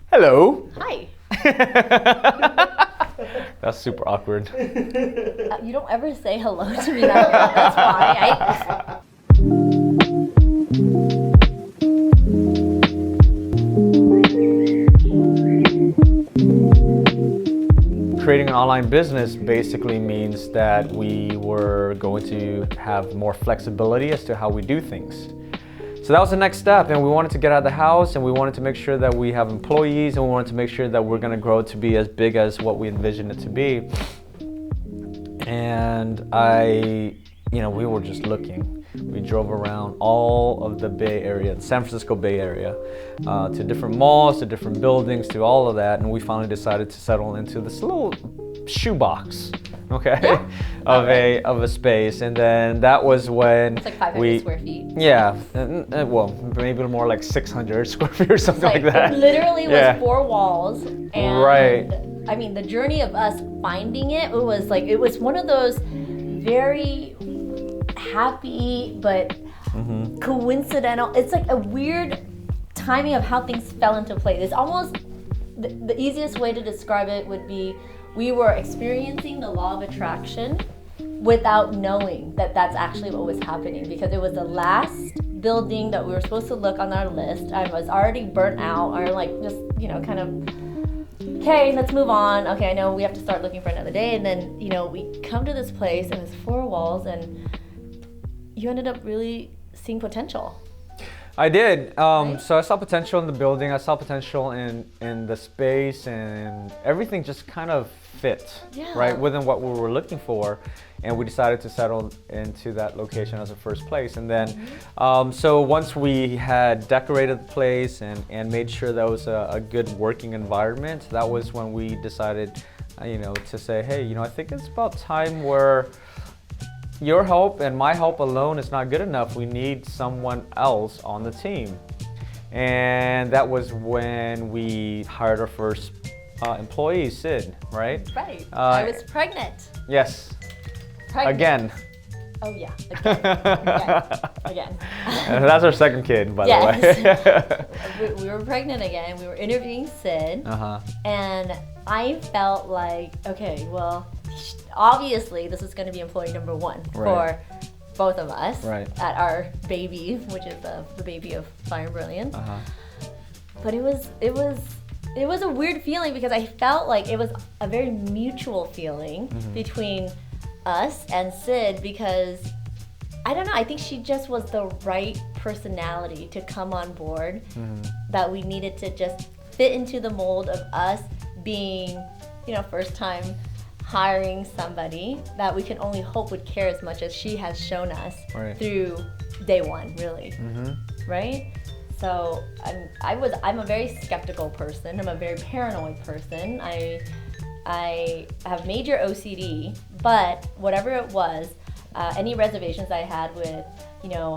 Hello. Hi. That's super awkward. You don't ever say hello to me that way. That's why. Creating an online business basically means that we were going to have more flexibility as to how we do things. So that was the next step, and we wanted to get out of the house, and we wanted to make sure that we have employees, and we wanted to make sure that we're going to grow to be as big as what we envisioned it to be. And we were just looking. We drove around all of the Bay Area, the San Francisco Bay Area, to different malls, to different buildings, to all of that, and we finally decided to settle into this little shoebox, okay, yeah. of a space. And then that was when it's like 500 square feet. Yeah, well, maybe more like 600 square feet or something like that. It literally was 4 walls, and right. I mean, the journey of us finding it was one of those very happy but coincidental. It's like a weird timing of how things fell into place. It's almost the easiest way to describe it would be we were experiencing the law of attraction without knowing that that's actually what was happening, because it was the last building that we were supposed to look on our list. I was already burnt out, or kind of, okay, let's move on. Okay, I know we have to start looking for another day. And then, we come to this place and it's 4 walls, and you ended up really seeing potential. I did. Right? So I saw potential in the building. I saw potential in the space, and everything just kind of fit, right, within what we were looking for. And we decided to settle into that location as a first place. And then, so once we had decorated the place and made sure that was a good working environment, that was when we decided, to say, hey, I think it's about time where your help and my help alone is not good enough. We need someone else on the team. And that was when we hired our first employee, Sid, right? Right. I was pregnant. Yes. Pregnant. Again. Oh yeah, again. That's our second kid, by the way. We were pregnant again. We were interviewing Sid, and I felt like, okay, well, obviously this is going to be employee number 1 for both of us at our baby, which is the baby of Fire Brilliance. But it was a weird feeling, because I felt like it was a very mutual feeling between us and Sid, because I don't know, I think she just was the right personality to come on board, that we needed to just fit into the mold of us being, first time hiring somebody that we can only hope would care as much as she has shown us through day 1, really. Right? So I'm a very skeptical person. I'm a very paranoid person. I have major OCD, but whatever it was, any reservations I had with,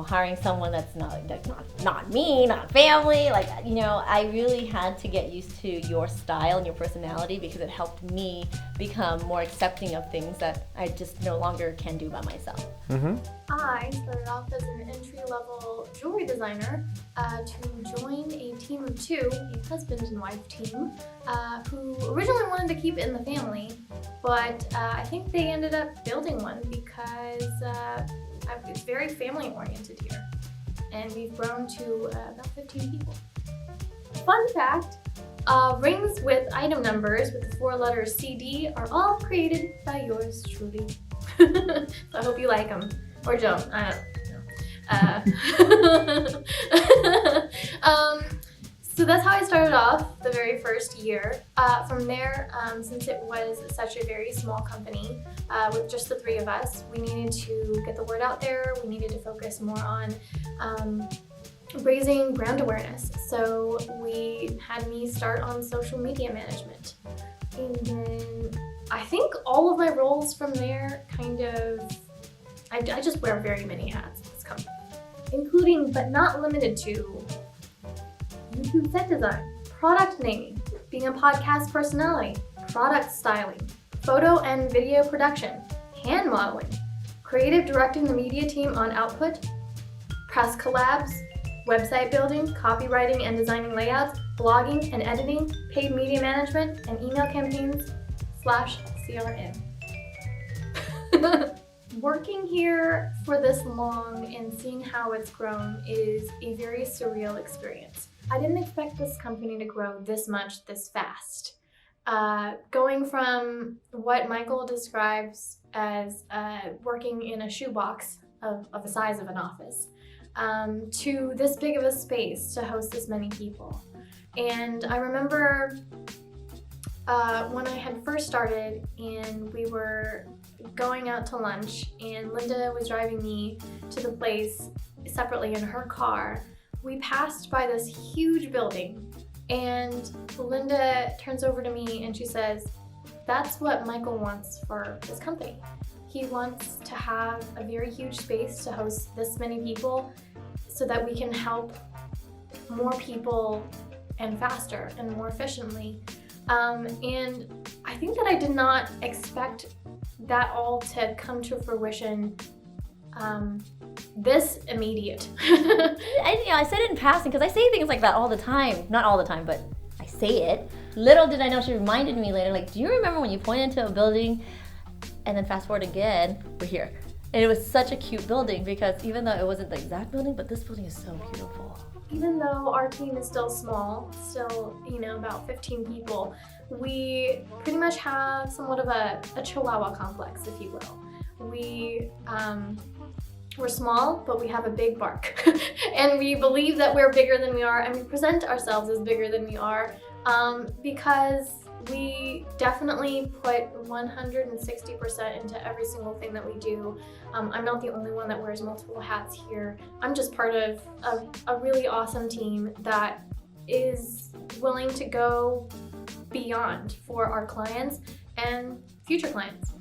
hiring someone that's not me, not family, I really had to get used to your style and your personality, because it helped me become more accepting of things that I just no longer can do by myself. I started off as an entry-level jewelry designer to join a team of 2, a husband and wife team, who originally wanted to keep it in the family, but I think they ended up building one because it's very family-oriented here, and we've grown to about 15 people. Fun fact, rings with item numbers with the 4 letters CD are all created by yours truly. So I hope you like them. Or don't. I don't know. So that's how I started off the very first year. From there, since it was such a very small company with just the 3 of us, we needed to get the word out there. We needed to focus more on raising brand awareness. So we had me start on social media management. And then I think all of my roles from there I just wear very many hats in this company, including but not limited to YouTube set design, product naming, being a podcast personality, product styling, photo and video production, hand modeling, creative directing the media team on output, press collabs, website building, copywriting and designing layouts, blogging and editing, paid media management, and email campaigns /CRM. Working here for this long and seeing how it's grown is a very surreal experience. I didn't expect this company to grow this much this fast. Going from what Michael describes as working in a shoebox of the size of an office to this big of a space to host this many people. And I remember when I had first started and we were going out to lunch and Linda was driving me to the place separately in her car, we passed by this huge building and Linda turns over to me and she says, "That's what Michael wants for his company. He wants to have a very huge space to host this many people so that we can help more people and faster and more efficiently." And I think that I did not expect that all to come to fruition this immediate. I said it in passing because I say things like that all the time. Not all the time, but I say it. Little did I know she reminded me later, like, do you remember when you pointed to a building and then fast forward again, we're here. And it was such a cute building because even though it wasn't the exact building, but this building is so beautiful. Even though our team is still small, still, about 15 people, we pretty much have somewhat of a Chihuahua complex, if you will. We're small, but we have a big bark. And we believe that we're bigger than we are, and we present ourselves as bigger than we are because we definitely put 160% into every single thing that we do. I'm not the only one that wears multiple hats here. I'm just part of a really awesome team that is willing to go beyond for our clients and future clients.